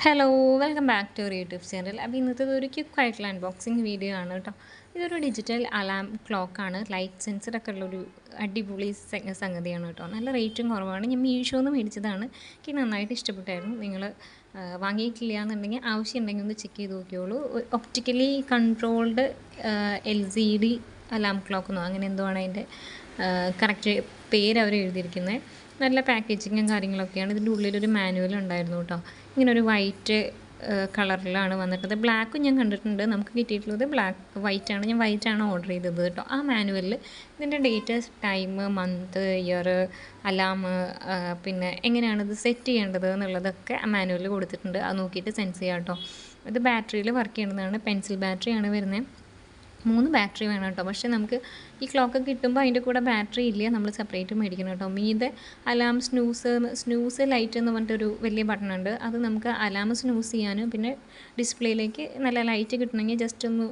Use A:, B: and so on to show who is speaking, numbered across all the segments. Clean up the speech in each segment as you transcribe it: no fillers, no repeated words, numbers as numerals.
A: Hello welcome back to our YouTube channel. അപ്പോൾ ഇന്നത്തെ ഒരു ക്വിക്കായിട്ടുള്ള അൺബോക്സിങ് വീഡിയോ ആണ് കേട്ടോ. ഇതൊരു ഡിജിറ്റൽ അലാം ക്ലോക്കാണ്. ലൈറ്റ് സെൻസറൊക്കെ ഉള്ളൊരു അടിപൊളി സംഗതിയാണ് കേട്ടോ. നല്ല റേറ്റും കുറവാണ്. ഞാൻ മീഷോന്ന് മേടിച്ചതാണ്. എനിക്ക് നന്നായിട്ട് ഇഷ്ടപ്പെട്ടായിരുന്നു. നിങ്ങൾ വാങ്ങിയിട്ടില്ല എന്നുണ്ടെങ്കിൽ ആവശ്യമുണ്ടെങ്കിൽ ഒന്ന് ചെക്ക് ചെയ്ത് നോക്കിയോളൂ. ഒപ്റ്റിക്കലി കൺട്രോൾഡ് LCD അലാം ക്ലോക്കെന്നോ അങ്ങനെ എന്തോ ആണ് അതിൻ്റെ കറക്റ്റ് പേര് അവർ എഴുതിയിരിക്കുന്നത്. നല്ല പാക്കേജിങ്ങും കാര്യങ്ങളൊക്കെയാണ്. ഇതിൻ്റെ ഉള്ളിലൊരു മാനുവൽ ഉണ്ടായിരുന്നു കേട്ടോ. ഇങ്ങനെ ഒരു വൈറ്റ് കളറിലാണ് വന്നിട്ടത്. ബ്ലാക്കും ഞാൻ കണ്ടിട്ടുണ്ട്. നമുക്ക് കിട്ടിയിട്ടുള്ളത് വൈറ്റാണ്. ഞാൻ വൈറ്റാണ് ഓർഡർ ചെയ്തത് കേട്ടോ. ആ മാനുവലിൽ ഇതിൻ്റെ date, time, month, year, alarm, പിന്നെ എങ്ങനെയാണിത് സെറ്റ് ചെയ്യേണ്ടത് എന്നുള്ളതൊക്കെ ആ മാനുവലിൽ കൊടുത്തിട്ടുണ്ട്. അത് നോക്കിയിട്ട് സെൻസ് ചെയ്യാം കേട്ടോ. ഇത് ബാറ്ററിയിൽ വർക്ക് ചെയ്യുന്നതാണ്. പെൻസിൽ ബാറ്ററിയാണ് വരുന്നത്. 3 ബാറ്ററി വേണം കേട്ടോ. പക്ഷേ നമുക്ക് ഈ ക്ലോക്ക് കിട്ടുമ്പോൾ അതിൻ്റെ കൂടെ ബാറ്ററി ഇല്ല, നമ്മൾ സെപ്പറേറ്റ് മേടിക്കണം കേട്ടോ. മീതെ അലാം സ്നൂസ് ലൈറ്റ് എന്ന് പറഞ്ഞിട്ടൊരു വലിയ ബട്ടൺ ഉണ്ട്. അത് നമുക്ക് അലാം സ്നൂസ് ചെയ്യാനും പിന്നെ ഡിസ്പ്ലേയിലേക്ക് നല്ല ലൈറ്റ് കിട്ടണമെങ്കിൽ ജസ്റ്റ് ഒന്ന്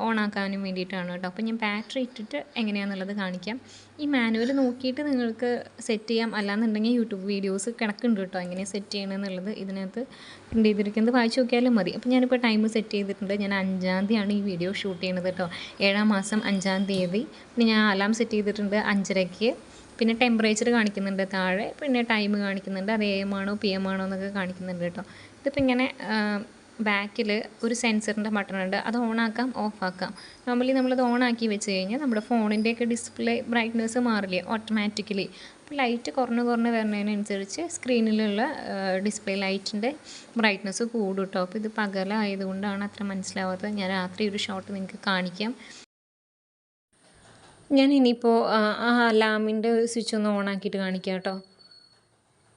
A: ഓൺ ആക്കാനും വേണ്ടിയിട്ടാണ് കേട്ടോ. അപ്പോൾ ഞാൻ ബാറ്ററി ഇട്ടിട്ട് എങ്ങനെയാണെന്നുള്ളത് കാണിക്കാം. ഈ മാനുവൽ നോക്കിയിട്ട് നിങ്ങൾക്ക് സെറ്റ് ചെയ്യാം. അല്ലാന്നുണ്ടെങ്കിൽ യൂട്യൂബ് വീഡിയോസ് കിടക്കുന്നുണ്ട് കേട്ടോ എങ്ങനെ സെറ്റ് ചെയ്യണമെന്നുള്ളത്. ഇതിനകത്ത് പ്രിൻ്റ് ചെയ്തിരിക്കുന്നത് വായിച്ച് നോക്കിയാലും മതി. അപ്പോൾ ഞാനിപ്പോൾ ടൈം സെറ്റ് ചെയ്തിട്ടുണ്ട്. ഞാൻ 5-ാം തീയതിയാണ് ഈ വീഡിയോ ഷൂട്ട് ചെയ്യുന്നത് കേട്ടോ. 7-ാം മാസം 5-ാം തീയതി. പിന്നെ ഞാൻ അലാം സെറ്റ് ചെയ്തിട്ടുണ്ട് 5:30-ക്ക്. പിന്നെ ടെമ്പറേച്ചർ കാണിക്കുന്നുണ്ട് താഴെ. പിന്നെ ടൈം കാണിക്കുന്നുണ്ട്. അത് AM ആണോ PM ആണോ എന്നൊക്കെ കാണിക്കുന്നുണ്ട് കേട്ടോ. ഇതിപ്പോൾ ഇങ്ങനെ ബാക്കിൽ ഒരു സെൻസറിൻ്റെ ബട്ടൺ ഉണ്ട്. അത് ഓണാക്കാം, ഓഫാക്കാം. നോർമലി നമ്മളത് ഓണാക്കി വെച്ച് കഴിഞ്ഞാൽ നമ്മുടെ ഫോണിൻ്റെയൊക്കെ ഡിസ്പ്ലേ ബ്രൈറ്റ്നസ് മാറില്ലേ ഓട്ടോമാറ്റിക്കലി. അപ്പോൾ ലൈറ്റ് കുറഞ്ഞ് വരുന്നതിനനുസരിച്ച് സ്ക്രീനിലുള്ള ഡിസ്പ്ലേ ലൈറ്റിൻ്റെ ബ്രൈറ്റ്നസ് കൂടും കേട്ടോ. അപ്പോൾ ഇത് പകലായതുകൊണ്ടാണ് അത്ര മനസ്സിലാവാത്തത്. ഞാൻ രാത്രി ഒരു ഷോട്ട് നിങ്ങൾക്ക് കാണിക്കാം. ഞാൻ ഇനിയിപ്പോൾ ആ അലാമിൻ്റെ സ്വിച്ച് ഒന്ന് ഓണാക്കിയിട്ട് കാണിക്കാം കേട്ടോ.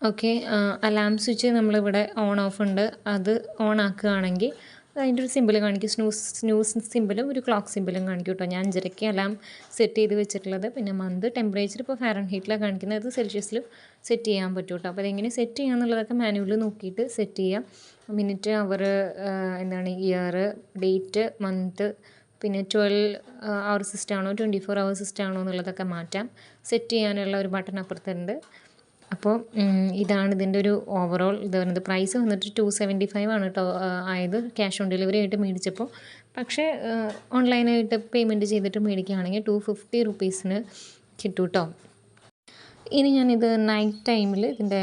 A: ഓക്കെ, അലാം സ്വിച്ച് നമ്മളിവിടെ ഓൺ ഓഫ് ഉണ്ട്. അത് ഓൺ ആക്കുകയാണെങ്കിൽ അതിൻ്റെ ഒരു സിമ്പിൾ കാണിക്കും. സ്നൂസ് സിമ്പിളും ഒരു ക്ലോക്ക് സിമ്പിളും കാണിക്കും കേട്ടോ. ഞാൻ 5:30-ക്ക് അലാം സെറ്റ് ചെയ്ത് വെച്ചിട്ടുള്ളത്. പിന്നെ മന്ത്, ടെമ്പറേച്ചർ ഇപ്പോൾ ഫാരൻഹീറ്റിലാണ് കാണിക്കുന്നത്. അത് സെൽഷ്യസിലും സെറ്റ് ചെയ്യാൻ പറ്റും കേട്ടോ. അപ്പോൾ അതെങ്ങനെ സെറ്റ് ചെയ്യാന്നുള്ളതൊക്കെ മാനുവലിൽ നോക്കിയിട്ട് സെറ്റ് ചെയ്യാം. മിനിറ്റ്, അവർ, ഇയർ, ഡേറ്റ്, മന്ത്, പിന്നെ 12 അവർ സിസ്റ്റം ആണോ 24 അവർ സിസ്റ്റം ആണോ എന്നുള്ളതൊക്കെ മാറ്റാം. സെറ്റ് ചെയ്യാനുള്ള ഒരു ബട്ടൺ അപ്പുറത്തുണ്ട്. അപ്പോൾ ഇതാണ് ഇതിൻ്റെ ഒരു ഓവറോൾ ഇത് വരുന്നത്. പ്രൈസ് വന്നിട്ട് 275 ആണ് കേട്ടോ ആയത് ക്യാഷ് ഓൺ ഡെലിവറി ആയിട്ട് മേടിച്ചപ്പോൾ. പക്ഷേ ഓൺലൈനായിട്ട് പേയ്മെൻറ്റ് ചെയ്തിട്ട് മേടിക്കുകയാണെങ്കിൽ 250 റുപ്പീസിന് കിട്ടും കേട്ടോ. ഇനി ഞാനിത് നൈറ്റ് ടൈമിൽ ഇതിൻ്റെ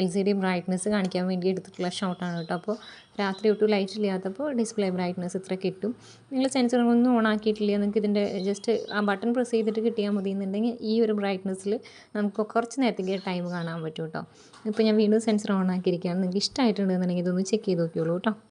A: LCD ബ്രൈറ്റ്നസ് കാണിക്കാൻ വേണ്ടി എടുത്തിട്ടുള്ള ഷോട്ടാണ് കേട്ടോ. അപ്പോൾ രാത്രി ഒട്ടും ലൈറ്റ് ഇല്ലാത്തപ്പോൾ ഡിസ്പ്ലേ ബ്രൈറ്റ്നസ് ഇത്ര കിട്ടും. നിങ്ങൾ സെൻസറൊന്നും ഓൺ ആക്കിയിട്ടില്ല, നിങ്ങൾക്ക് ഇതിൻ്റെ ജസ്റ്റ് ആ ബട്ടൺ പ്രസ് ചെയ്തിട്ട് കിട്ടിയാൽ മതി എന്നുണ്ടെങ്കിൽ ഈ ഒരു ബ്രൈറ്റ്നസ്സിൽ നമുക്ക് കുറച്ച് നേരത്തേക്ക് ടൈം കാണാൻ പറ്റും കേട്ടോ. ഇപ്പോൾ ഞാൻ വീണ്ടും സെൻസർ ഓൺ ആക്കിയിരിക്കുകയാണ്. നിങ്ങൾക്ക് ഇഷ്ടമായിട്ടുണ്ടെന്നുണ്ടെങ്കിൽ ഇതൊന്ന് ചെക്ക് ചെയ്ത് നോക്കിയോളൂ കേട്ടോ.